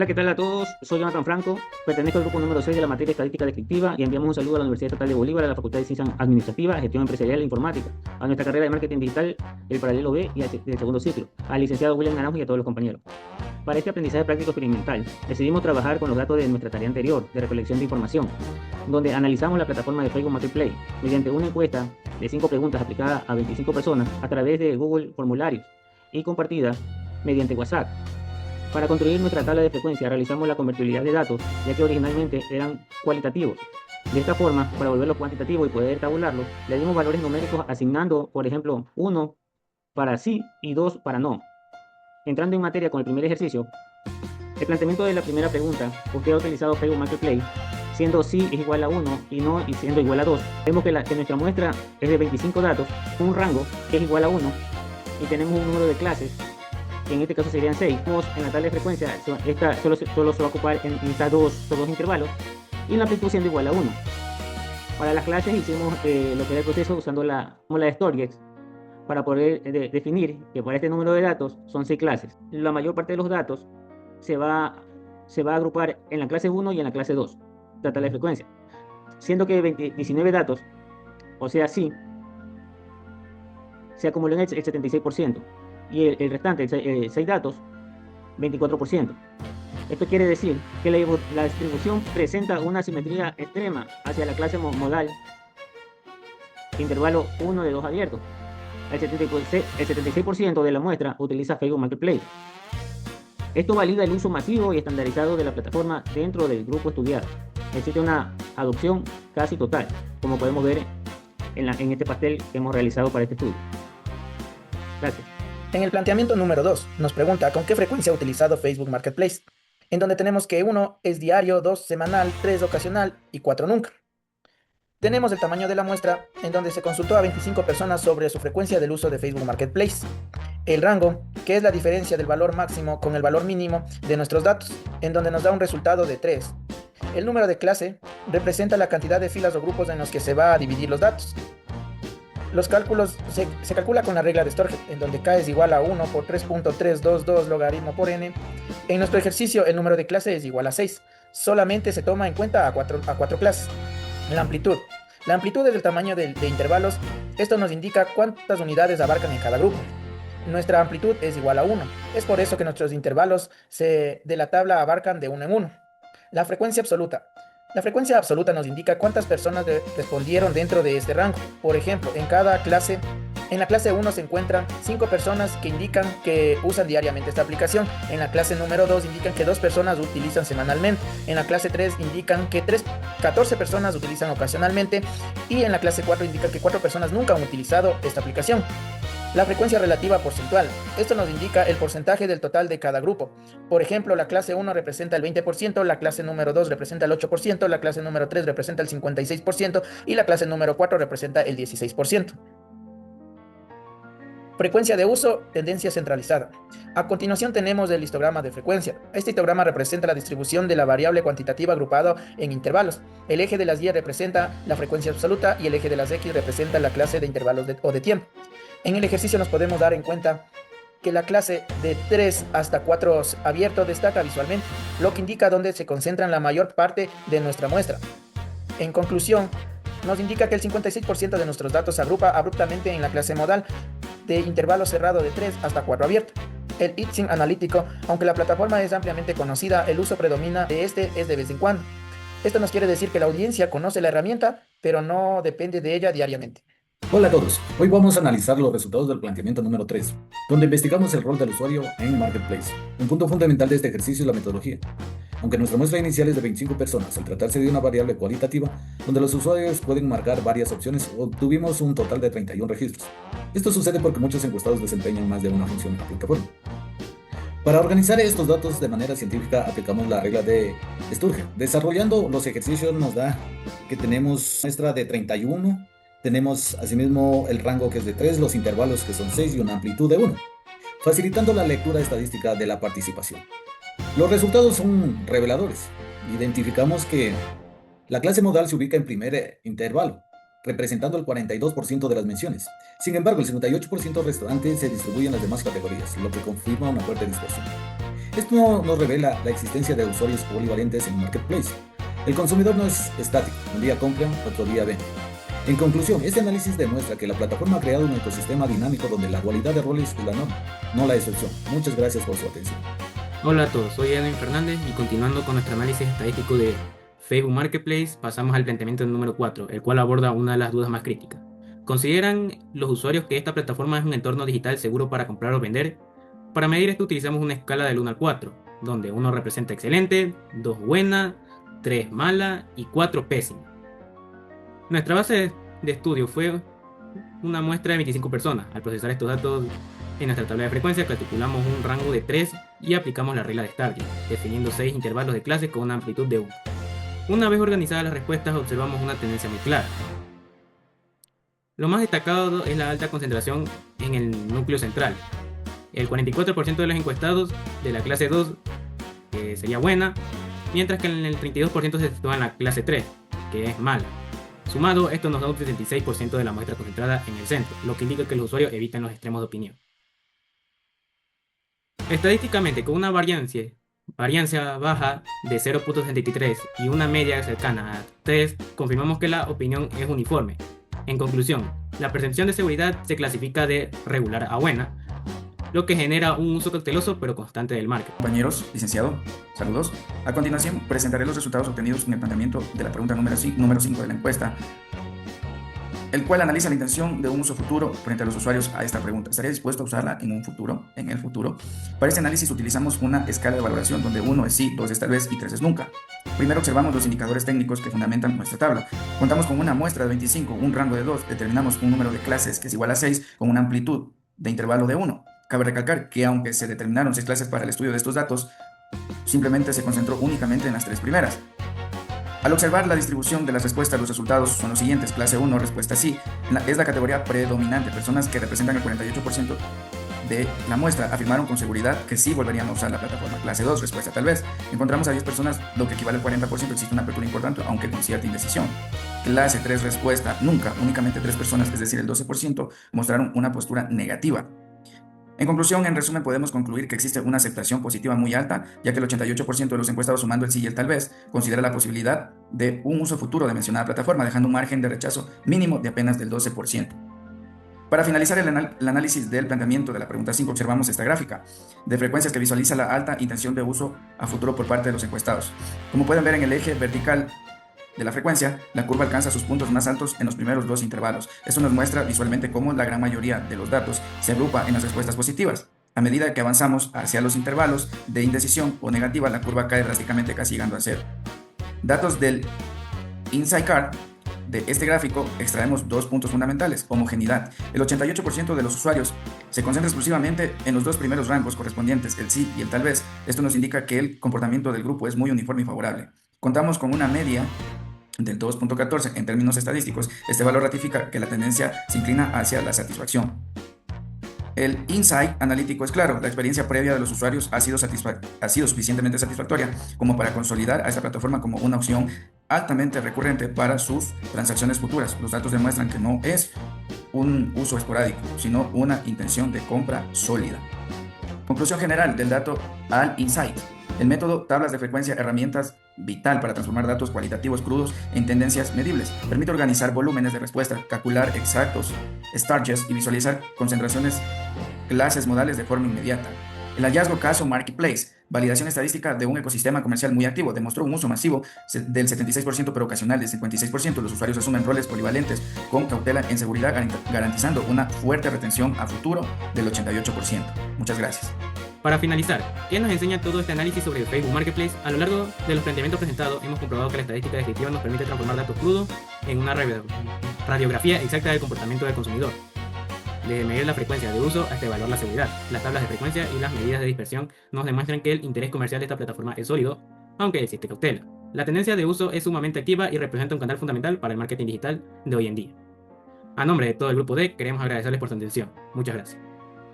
Hola, ¿qué tal a todos? Soy Jonathan Franco, pertenezco al grupo número 6 de la materia Estadística Descriptiva y enviamos un saludo a la Universidad Estatal de Bolívar, a la Facultad de Ciencias Administrativas, Gestión Empresarial e Informática, a nuestra carrera de Marketing Digital, el Paralelo B y el segundo ciclo, al licenciado William Naranjo y a todos los compañeros. Para este aprendizaje práctico experimental, decidimos trabajar con los datos de nuestra tarea anterior de recolección de información, donde analizamos la plataforma de Facebook Marketplace mediante una encuesta de 5 preguntas aplicada a 25 personas a través de Google Formularios y compartida mediante WhatsApp. Para construir nuestra tabla de frecuencia realizamos la convertibilidad de datos, ya que originalmente eran cualitativos. De esta forma, para volverlos cuantitativos y poder tabularlos, le dimos valores numéricos asignando, por ejemplo, 1 para sí y 2 para no. Entrando en materia con el primer ejercicio, el planteamiento de la primera pregunta, usted ha utilizado Facebook Marketplace, siendo sí es igual a 1 y no y siendo igual a 2. Vemos que nuestra muestra es de 25 datos, un rango que es igual a 1 y tenemos un número de clases que en este caso serían 6. En la tabla de frecuencia, esta solo se va a ocupar en estos dos intervalos y la amplitud siendo igual a 1. Para las clases hicimos lo que era el proceso usando la fórmula de StoreGex para poder definir que para este número de datos son 6 clases. La mayor parte de los datos se va a agrupar en la clase 1 y en la clase 2, la tabla de frecuencia, siendo que 19 datos, o sea, sí, se acumuló en el 76% y el restante, 6 datos, 24%. Esto quiere decir que la distribución presenta una simetría extrema hacia la clase modal, intervalo 1 de 2 abiertos. El 76% de la muestra utiliza Facebook Marketplace. Esto valida el uso masivo y estandarizado de la plataforma dentro del grupo estudiado. Existe una adopción casi total, como podemos ver en este pastel que hemos realizado para este estudio. Gracias. En el planteamiento número 2, nos pregunta con qué frecuencia ha utilizado Facebook Marketplace, en donde tenemos que 1 es diario, 2 semanal, 3 ocasional y 4 nunca. Tenemos el tamaño de la muestra, en donde se consultó a 25 personas sobre su frecuencia del uso de Facebook Marketplace. El rango, que es la diferencia del valor máximo con el valor mínimo de nuestros datos, en donde nos da un resultado de 3. El número de clase representa la cantidad de filas o grupos en los que se va a dividir los datos. Los cálculos se calcula con la regla de Storeget, en donde k es igual a 1 por 3.322 logaritmo por n. En nuestro ejercicio, el número de clase es igual a 6. Solamente se toma en cuenta a 4 clases. La amplitud. La amplitud es el tamaño de intervalos. Esto nos indica cuántas unidades abarcan en cada grupo. Nuestra amplitud es igual a 1. Es por eso que nuestros intervalos de la tabla abarcan de 1 en 1. La frecuencia absoluta. La frecuencia absoluta nos indica cuántas personas respondieron dentro de este rango. Por ejemplo, en la clase 1 se encuentran 5 personas que indican que usan diariamente esta aplicación. En la clase número 2 indican que 2 personas utilizan semanalmente. En la clase 3 indican que 14 personas utilizan ocasionalmente. Y en la clase 4 indican que 4 personas nunca han utilizado esta aplicación. La frecuencia relativa porcentual. Esto nos indica el porcentaje del total de cada grupo. Por ejemplo, la clase 1 representa el 20%, la clase número 2 representa el 8%, la clase número 3 representa el 56% y la clase número 4 representa el 16%. Frecuencia de uso, tendencia centralizada. A continuación tenemos el histograma de frecuencia. Este histograma representa la distribución de la variable cuantitativa agrupada en intervalos. El eje de las Y representa la frecuencia absoluta y el eje de las X representa la clase de intervalos o de tiempo. En el ejercicio nos podemos dar en cuenta que la clase de 3 hasta 4 abierto destaca visualmente, lo que indica dónde se concentran la mayor parte de nuestra muestra. En conclusión, nos indica que el 56% de nuestros datos se agrupa abruptamente en la clase modal de intervalo cerrado de 3 hasta 4 abierto. El ITSIM analítico, aunque la plataforma es ampliamente conocida, el uso predomina de este es de vez en cuando. Esto nos quiere decir que la audiencia conoce la herramienta, pero no depende de ella diariamente. Hola a todos, hoy vamos a analizar los resultados del planteamiento número 3, donde investigamos el rol del usuario en Marketplace. Un punto fundamental de este ejercicio es la metodología. Aunque nuestra muestra inicial es de 25 personas, al tratarse de una variable cualitativa, donde los usuarios pueden marcar varias opciones, obtuvimos un total de 31 registros. Esto sucede porque muchos encuestados desempeñan más de una función en la plataforma. Para organizar estos datos de manera científica aplicamos la regla de Sturgeon. Desarrollando los ejercicios nos da que tenemos muestra de 31, tenemos asimismo el rango que es de 3, los intervalos que son 6 y una amplitud de 1, facilitando la lectura estadística de la participación. Los resultados son reveladores. Identificamos que la clase modal se ubica en primer intervalo, representando el 42% de las menciones. Sin embargo, el 58% restante se distribuye en las demás categorías, lo que confirma una fuerte dispersión. Esto no nos revela la existencia de usuarios polivalentes en el marketplace. El consumidor no es estático, un día compra, otro día vende. En conclusión, este análisis demuestra que la plataforma ha creado un ecosistema dinámico donde la dualidad de roles es la norma, no la excepción. Muchas gracias por su atención. Hola a todos, soy Edwin Fernández y continuando con nuestro análisis estadístico de Facebook Marketplace, pasamos al planteamiento número 4, el cual aborda una de las dudas más críticas. ¿Consideran los usuarios que esta plataforma es un entorno digital seguro para comprar o vender? Para medir esto utilizamos una escala del 1 al 4, donde 1 representa excelente, 2 buena, 3 mala y 4 pésima. Nuestra base de estudio fue una muestra de 25 personas. Al procesar estos datos en nuestra tabla de frecuencia, calculamos un rango de 3 y aplicamos la regla de Starling, definiendo 6 intervalos de clases con una amplitud de 1. Una vez organizadas las respuestas, observamos una tendencia muy clara. Lo más destacado es la alta concentración en el núcleo central. El 44% de los encuestados de la clase 2, que sería buena, mientras que el 32% se sitúa en la clase 3, que es mala. Sumado, esto nos da un 76% de la muestra concentrada en el centro, lo que indica que los usuarios evitan los extremos de opinión. Estadísticamente, con una variancia baja de 0.63 y una media cercana a 3, confirmamos que la opinión es uniforme. En conclusión, la percepción de seguridad se clasifica de regular a buena, lo que genera un uso cauteloso pero constante del marketing. Compañeros, licenciado, saludos. A continuación, presentaré los resultados obtenidos en el planteamiento de la pregunta número 5 de la encuesta, el cual analiza la intención de un uso futuro frente a los usuarios a esta pregunta. ¿Estaría dispuesto a usarla en el futuro? Para este análisis utilizamos una escala de valoración donde 1 es sí, 2 es tal vez y 3 es nunca. Primero observamos los indicadores técnicos que fundamentan nuestra tabla. Contamos con una muestra de 25, un rango de 2, determinamos un número de clases que es igual a 6 con una amplitud de intervalo de 1. Cabe recalcar que aunque se determinaron 6 clases para el estudio de estos datos, simplemente se concentró únicamente en las 3 primeras. Al observar la distribución de las respuestas, los resultados son los siguientes. Clase 1, respuesta sí, es la categoría predominante. Personas que representan el 48% de la muestra afirmaron con seguridad que sí volverían a usar la plataforma. Clase 2, respuesta tal vez. Encontramos a 10 personas, lo que equivale al 40%. Existe una apertura importante, aunque con cierta indecisión. Clase 3, respuesta nunca. Únicamente 3 personas, es decir, el 12%, mostraron una postura negativa. En conclusión, en resumen, podemos concluir que existe una aceptación positiva muy alta, ya que el 88% de los encuestados, sumando el sí y el tal vez, considera la posibilidad de un uso futuro de mencionada plataforma, dejando un margen de rechazo mínimo de apenas del 12%. Para finalizar el análisis del planteamiento de la pregunta 5, observamos esta gráfica de frecuencias que visualiza la alta intención de uso a futuro por parte de los encuestados. Como pueden ver en el eje vertical de la frecuencia, la curva alcanza sus puntos más altos en los primeros 2 intervalos. Esto nos muestra visualmente cómo la gran mayoría de los datos se agrupa en las respuestas positivas. A medida que avanzamos hacia los intervalos de indecisión o negativa, la curva cae drásticamente, casi llegando a 0. Datos del Insight Card de este gráfico extraemos 2 puntos fundamentales. Homogeneidad. El 88% de los usuarios se concentra exclusivamente en los 2 primeros rangos correspondientes, el sí y el tal vez. Esto nos indica que el comportamiento del grupo es muy uniforme y favorable. Contamos con una media del 2.14 en términos estadísticos. Este valor ratifica que la tendencia se inclina hacia la satisfacción. El insight analítico es claro, la experiencia previa de los usuarios ha sido suficientemente satisfactoria como para consolidar a esta plataforma como una opción altamente recurrente para sus transacciones futuras. Los datos demuestran que no es un uso esporádico, sino una intención de compra sólida. Conclusión general del dato al insight. El método tablas de frecuencia, herramientas vital para transformar datos cualitativos crudos en tendencias medibles. Permite organizar volúmenes de respuesta, calcular exactos starches y visualizar concentraciones clases modales de forma inmediata. El hallazgo caso Marketplace, validación estadística de un ecosistema comercial muy activo, demostró un uso masivo del 76% pero ocasional del 56%. Los usuarios asumen roles polivalentes con cautela en seguridad, garantizando una fuerte retención a futuro del 88%. Muchas gracias. Para finalizar, ¿qué nos enseña todo este análisis sobre el Facebook Marketplace? A lo largo de los planteamientos presentados, hemos comprobado que la estadística descriptiva nos permite transformar datos crudos en una radiografía exacta del comportamiento del consumidor. Desde medir la frecuencia de uso hasta evaluar la seguridad, las tablas de frecuencia y las medidas de dispersión nos demuestran que el interés comercial de esta plataforma es sólido, aunque existe cautela. La tendencia de uso es sumamente activa y representa un canal fundamental para el marketing digital de hoy en día. A nombre de todo el grupo D, queremos agradecerles por su atención. Muchas gracias.